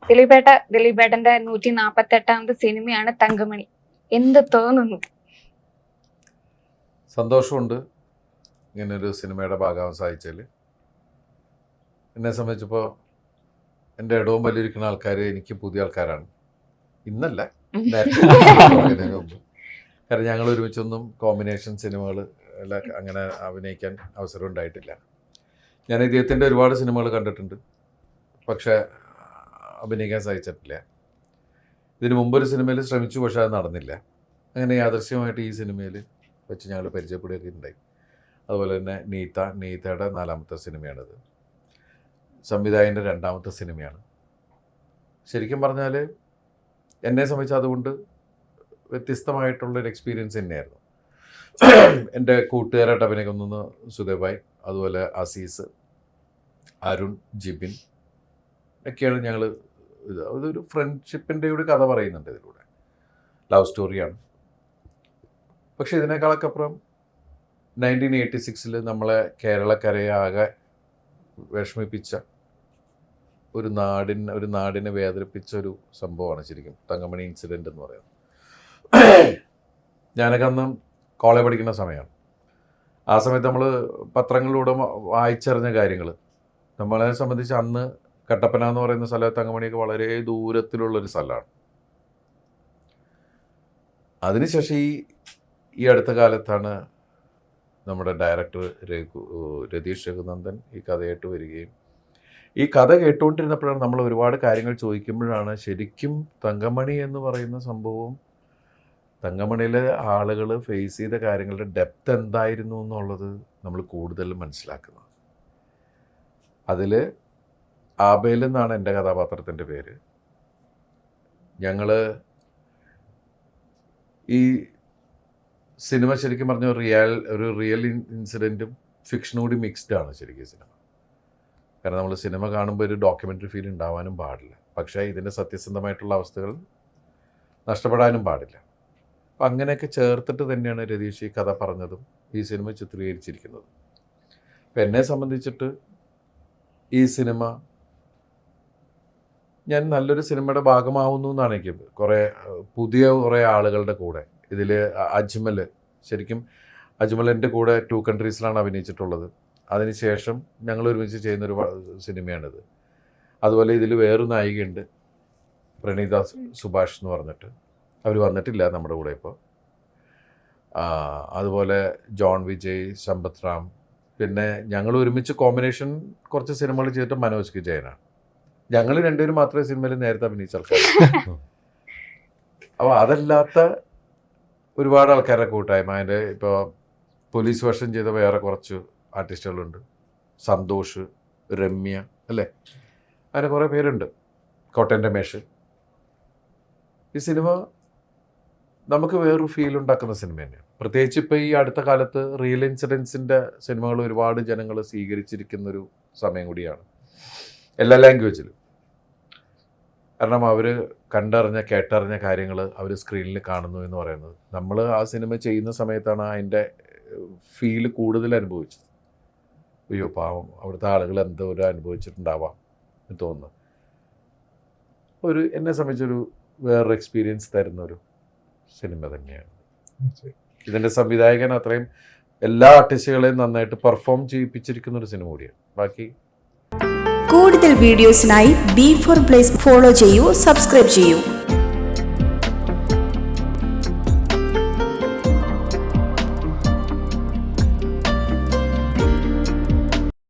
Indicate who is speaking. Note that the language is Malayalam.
Speaker 1: ദിലീപേട്ടന്റെ 148ാമത് സിനിമയാണ് തങ്കമണി. എന്ത് തോന്നുന്നു?
Speaker 2: സന്തോഷമുണ്ട് ഇങ്ങനൊരു സിനിമയുടെ ഭാഗമാവാൻ സാധിച്ചാൽ. എന്നെ സംബന്ധിച്ചപ്പോൾ എൻ്റെ ഇടവും വലിയിരിക്കുന്ന ആൾക്കാർ എനിക്ക് പുതിയ ആൾക്കാരാണ്. ഇന്നല്ല, നേരത്തെ മുമ്പ്. കാരണം ഞങ്ങൾ ഒരുമിച്ചൊന്നും കോമ്പിനേഷൻ സിനിമകൾ അങ്ങനെ അഭിനയിക്കാൻ അവസരം ഉണ്ടായിട്ടില്ല. ഞാൻ ഇദ്ദേഹത്തിൻ്റെ ഒരുപാട് സിനിമകൾ കണ്ടിട്ടുണ്ട്, പക്ഷേ അഭിനയിക്കാൻ സാധിച്ചിട്ടില്ല. ഇതിന് മുമ്പൊരു സിനിമയിൽ ശ്രമിച്ചു, പക്ഷേ അത് നടന്നില്ല. അങ്ങനെ യാദൃശ്യമായിട്ട് ഈ സിനിമയിൽ വെച്ച് ഞങ്ങൾ പരിചയപ്പെടുകയൊക്കെ ഉണ്ടായി. അതുപോലെ തന്നെ നീതയുടെ 4ാമത്തെ സിനിമയാണിത്. സംവിധായകൻ്റെ 2ാമത്തെ സിനിമയാണ്. ശരിക്കും പറഞ്ഞാൽ എന്നെ സംബന്ധിച്ച് അതുകൊണ്ട് വ്യത്യസ്തമായിട്ടുള്ളൊരു എക്സ്പീരിയൻസ് തന്നെയായിരുന്നു. എൻ്റെ കൂട്ടുകാരായിട്ട് അഭിനയിക്കുന്ന സുദേബായ്, അതുപോലെ അസീസ്, അരുൺ, ജിബിൻ ഒക്കെയാണ് ഞങ്ങൾ. അതൊരു ഫ്രണ്ട്ഷിപ്പിൻ്റെ ഒരു കഥ പറയുന്നുണ്ട് ഇതിലൂടെ. ലവ് സ്റ്റോറിയാണ്. പക്ഷേ ഇതിനേക്കാളൊക്കെ അപ്പുറം 1986 നമ്മളെ കേരളക്കരയെ ആകെ വിഷമിപ്പിച്ച ഒരു നാടിനെ വേദനിപ്പിച്ച ഒരു സംഭവമാണ് ശരിക്കും തങ്കമണി ഇൻസിഡൻ്റ് എന്ന് പറയുന്നത്. ഞാനൊക്കെ അന്ന് കോളേജ് പഠിക്കുന്ന സമയമാണ്. ആ സമയത്ത് നമ്മൾ പത്രങ്ങളിലൂടെ വായിച്ചറിഞ്ഞ കാര്യങ്ങൾ, നമ്മളെ സംബന്ധിച്ച് അന്ന് കട്ടപ്പന എന്ന് പറയുന്ന സ്ഥലത്ത് തങ്കമണിയൊക്കെ വളരെ ദൂരത്തിലുള്ളൊരു സ്ഥലമാണ്. അതിനുശേഷം ഈ അടുത്ത കാലത്താണ് നമ്മുടെ ഡയറക്ടർ രതീഷ് രഘുനന്ദൻ ഈ കഥയായിട്ട് വരികയും, ഈ കഥ കേട്ടുകൊണ്ടിരുന്നപ്പോഴാണ് നമ്മൾ ഒരുപാട് കാര്യങ്ങൾ ചോദിക്കുമ്പോഴാണ് ശരിക്കും തങ്കമണി എന്ന് പറയുന്ന സംഭവം, തങ്കമണിയിലെ ആളുകൾ ഫേസ് ചെയ്ത കാര്യങ്ങളുടെ ഡെപ്ത് എന്തായിരുന്നു എന്നുള്ളത് നമ്മൾ കൂടുതൽ മനസ്സിലാക്കുന്നത്. അതിൽ ആബേൽ എന്നാണ് എൻ്റെ കഥാപാത്രത്തിൻ്റെ പേര്. ഞങ്ങൾ ഈ സിനിമ ശരിക്കും പറഞ്ഞ ഒരു റിയൽ ഇൻസിഡൻറ്റും ഫിക്ഷനും കൂടി മിക്സ്ഡ് ആണ് ശരിക്കും സിനിമ. കാരണം നമ്മൾ സിനിമ കാണുമ്പോൾ ഒരു ഡോക്യുമെൻ്ററി ഫീൽ ഉണ്ടാവാനും പാടില്ല, പക്ഷേ ഇതിൻ്റെ സത്യസന്ധമായിട്ടുള്ള അവസ്ഥകൾ നഷ്ടപ്പെടാനും പാടില്ല. അപ്പം അങ്ങനെയൊക്കെ ചേർത്തിട്ട് തന്നെയാണ് രതീഷ് ഈ കഥ പറഞ്ഞതും ഈ സിനിമ ചിത്രീകരിച്ചിരിക്കുന്നത്. അപ്പം എന്നെ സംബന്ധിച്ചിട്ട് ഈ സിനിമ ഞാൻ നല്ലൊരു സിനിമയുടെ ഭാഗമാവുന്നു എന്നാണ് എനിക്ക്. പുതിയ കുറേ ആളുകളുടെ കൂടെ ഇതിൽ അജ്മൽ, ശരിക്കും അജ്മൽ എൻ്റെ കൂടെ 2 കൺട്രീസിലാണ് അഭിനയിച്ചിട്ടുള്ളത്. അതിനുശേഷം ഞങ്ങൾ ഒരുമിച്ച് ചെയ്യുന്നൊരു സിനിമയാണിത്. അതുപോലെ ഇതിൽ വേറൊരു നായികയുണ്ട്, പ്രണീത സുഭാഷ് എന്ന് പറഞ്ഞിട്ട്. അവർ വന്നിട്ടില്ല നമ്മുടെ കൂടെ ഇപ്പോൾ. അതുപോലെ ജോൺ വിജയ്, സമ്പത്ത് റാം. പിന്നെ ഞങ്ങൾ ഒരുമിച്ച് കോമ്പിനേഷൻ കുറച്ച് സിനിമകൾ ചെയ്തിട്ട് മനോജ് വിജയനാണ്. ഞങ്ങൾ രണ്ടുപേരും മാത്രമേ സിനിമയിൽ നേരത്തെ അഭിനയിച്ച ആൾക്കാർ. അപ്പോൾ അതല്ലാത്ത ഒരുപാട് ആൾക്കാരുടെ കൂട്ടായ്മ. അതിൻ്റെ ഇപ്പോൾ പോലീസ് വേഷം ചെയ്ത വേറെ കുറച്ച് ആർട്ടിസ്റ്റുകളുണ്ട്, സന്തോഷ്, രമ്യ, അല്ലേ, അങ്ങനെ കുറേ പേരുണ്ട്, കോട്ടയം രമേഷ്. ഈ സിനിമ നമുക്ക് വേറൊരു ഫീൽ ഉണ്ടാക്കുന്ന സിനിമ തന്നെയാണ്. പ്രത്യേകിച്ച് ഇപ്പോൾ ഈ അടുത്ത കാലത്ത് റിയൽ ഇൻസിഡൻസിൻ്റെ സിനിമകൾ ഒരുപാട് ജനങ്ങൾ സ്വീകരിച്ചിരിക്കുന്നൊരു സമയം കൂടിയാണ് എല്ലാ ലാംഗ്വേജിലും. കാരണം അവർ കണ്ടറിഞ്ഞ കേട്ടറിഞ്ഞ കാര്യങ്ങൾ അവർ സ്ക്രീനിൽ കാണുന്നു എന്ന് പറയുന്നത്, നമ്മൾ ആ സിനിമ ചെയ്യുന്ന സമയത്താണ് അതിൻ്റെ ഫീൽ കൂടുതൽ അനുഭവിച്ചത്. അയ്യോ പാവം അവിടുത്തെ ആളുകൾ എന്തോ ഒരു അനുഭവിച്ചിട്ടുണ്ടാവാം എന്ന് തോന്നുന്നു. എന്നെ സംബന്ധിച്ചൊരു വേറൊരു എക്സ്പീരിയൻസ് തരുന്നൊരു സിനിമ തന്നെയാണ്. ഇതിൻ്റെ സംവിധായകൻ അത്രയും എല്ലാ ആർട്ടിസ്റ്റുകളെയും നന്നായിട്ട് പെർഫോം ചെയ്യിപ്പിച്ചിരിക്കുന്നൊരു സിനിമ കൂടിയാണ്. ബാക്കി
Speaker 3: കൂടുതൽ വീഡിയോസിനായി B4 Place ഫോളോ ചെയ്യൂ, സബ്സ്ക്രൈബ് ചെയ്യൂ.